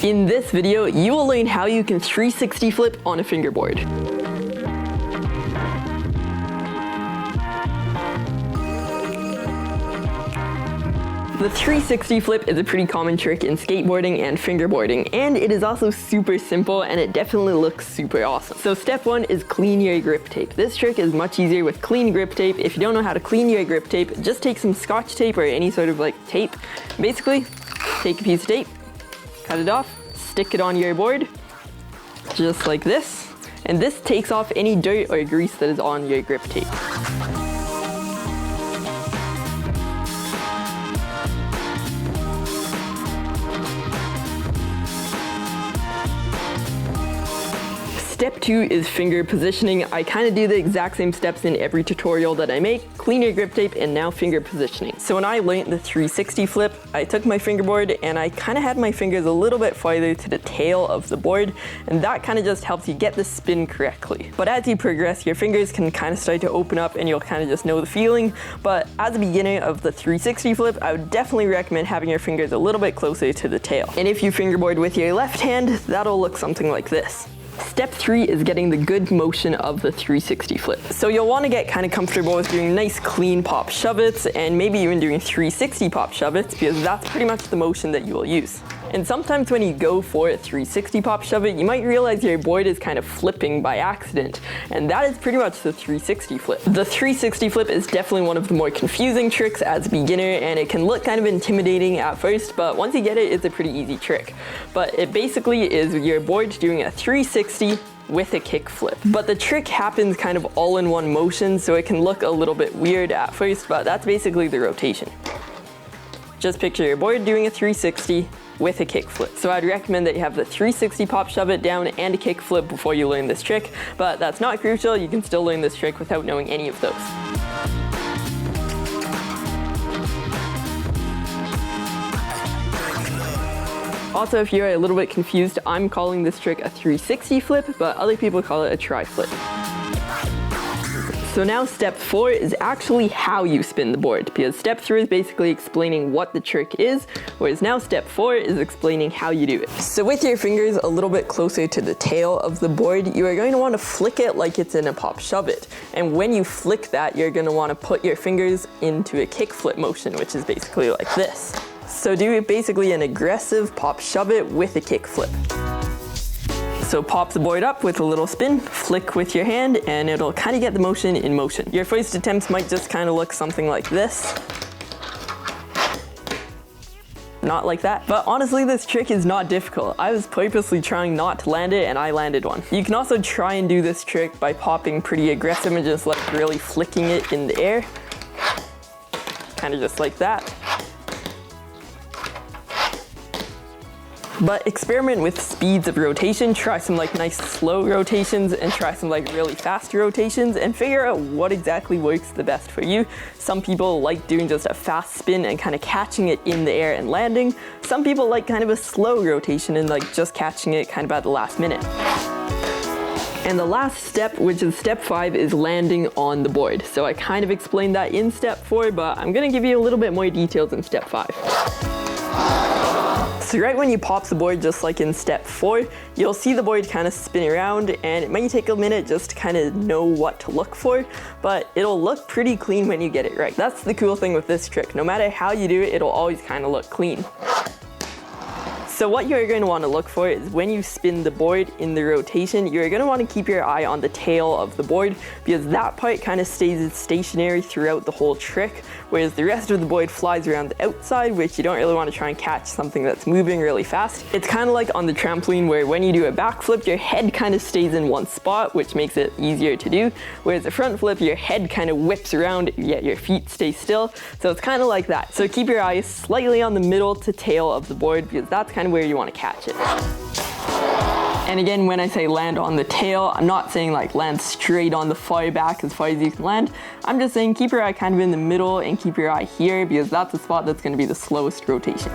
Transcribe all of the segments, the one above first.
In this video, you will learn how you can 360 flip on a fingerboard. The 360 flip is a pretty common trick in skateboarding and fingerboarding, and it is also super simple and it definitely looks super awesome. So step one is clean your grip tape. This trick is much easier with clean grip tape. If you don't know how to clean your grip tape, just take some Scotch tape or any sort of tape. Basically, take a piece of tape, cut it off, stick it on your board, just like this, and this takes off any dirt or grease that is on your grip tape. Step two is finger positioning. I kind of do the exact same steps in every tutorial that I make. Clean your grip tape and now finger positioning. So when I learned the 360 flip, I took my fingerboard and I kind of had my fingers a little bit farther to the tail of the board, and that kind of just helps you get the spin correctly. But as you progress, your fingers can kind of start to open up and you'll kind of just know the feeling. But as a beginner of the 360 flip, I would definitely recommend having your fingers a little bit closer to the tail. And if you fingerboard with your left hand, that'll look something like this. Step three is getting the good motion of the 360 flip. So you'll want to get kind of comfortable with doing nice clean pop shove-its and maybe even doing 360 pop shove-its, because that's pretty much the motion that you will use. And sometimes when you go for a 360 pop shove-it, you might realize your board is kind of flipping by accident, and that is pretty much the 360 flip. The 360 flip is definitely one of the more confusing tricks as a beginner, and it can look kind of intimidating at first, but once you get it, it's a pretty easy trick. But it basically is your board doing a 360 with a kick flip. But the trick happens kind of all in one motion, so it can look a little bit weird at first, but that's basically the rotation. Just picture your board doing a 360 with a kick flip. So I'd recommend that you have the 360 pop shove it down and a kick flip before you learn this trick, but that's not crucial. You can still learn this trick without knowing any of those. Also, if you're a little bit confused, I'm calling this trick a 360 flip, but other people call it a tri-flip. So now step four is actually how you spin the board, because step three is basically explaining what the trick is, whereas now step four is explaining how you do it. So with your fingers a little bit closer to the tail of the board, you are going to want to flick it like it's in a pop shove it. And when you flick that, you're going to want to put your fingers into a kick flip motion, which is basically like this. So do basically an aggressive pop shove it with a kick flip. So pop the board up with a little spin, flick with your hand, and it'll kind of get the motion in motion. Your first attempts might just kind of look something like this. Not like that. But honestly, this trick is not difficult. I was purposely trying not to land it, and I landed one. You can also try and do this trick by popping pretty aggressive and just really flicking it in the air. Kind of just like that. But experiment with speeds of rotation. Try some nice slow rotations and try some really fast rotations and figure out what exactly works the best for you. Some people like doing just a fast spin and kind of catching it in the air and landing. Some people like kind of a slow rotation and just catching it kind of at the last minute. And the last step, which is step 5, is landing on the board. So I kind of explained that in step 4, but I'm gonna give you a little bit more details in step 5. So right when you pop the board, just like in step 4, you'll see the board kind of spin around, and it might take a minute just to kind of know what to look for, but it'll look pretty clean when you get it right. That's the cool thing with this trick. No matter how you do it, it'll always kind of look clean. So what you're going to want to look for is when you spin the board in the rotation, you're going to want to keep your eye on the tail of the board, because that part kind of stays stationary throughout the whole trick, whereas the rest of the board flies around the outside, which you don't really want to try and catch something that's moving really fast. It's kind of like on the trampoline where when you do a backflip, your head kind of stays in one spot, which makes it easier to do, whereas a front flip, your head kind of whips around, yet your feet stay still. So it's kind of like that. So keep your eyes slightly on the middle to tail of the board, because that's kind of where you want to catch it. And again, when I say land on the tail, I'm not saying land straight on the far back as far as you can land. I'm just saying keep your eye kind of in the middle and keep your eye here, because that's the spot that's going to be the slowest rotation.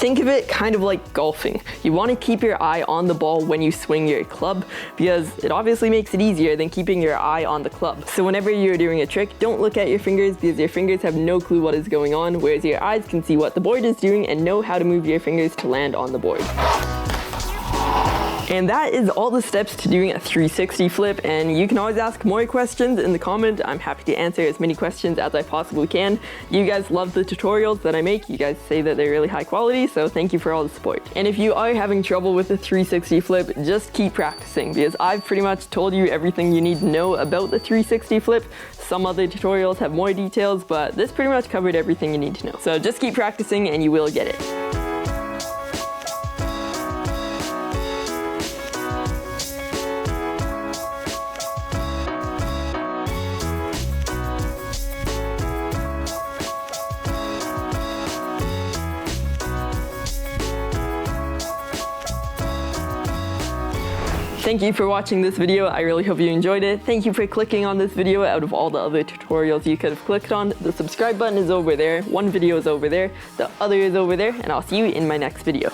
Think of it kind of like golfing. You want to keep your eye on the ball when you swing your club because it obviously makes it easier than keeping your eye on the club. So whenever you're doing a trick, don't look at your fingers because your fingers have no clue what is going on, whereas your eyes can see what the board is doing and know how to move your fingers to land on the board. And that is all the steps to doing a 360 flip, and you can always ask more questions in the comment. I'm happy to answer as many questions as I possibly can. You guys love the tutorials that I make. You guys say that they're really high quality, so thank you for all the support. And if you are having trouble with the 360 flip, just keep practicing because I've pretty much told you everything you need to know about the 360 flip. Some other tutorials have more details, but this pretty much covered everything you need to know. So just keep practicing and you will get it. Thank you for watching this video. I really hope you enjoyed it. Thank you for clicking on this video out of all the other tutorials you could have clicked on. The subscribe button is over there. One video is over there. The other is over there. And I'll see you in my next video.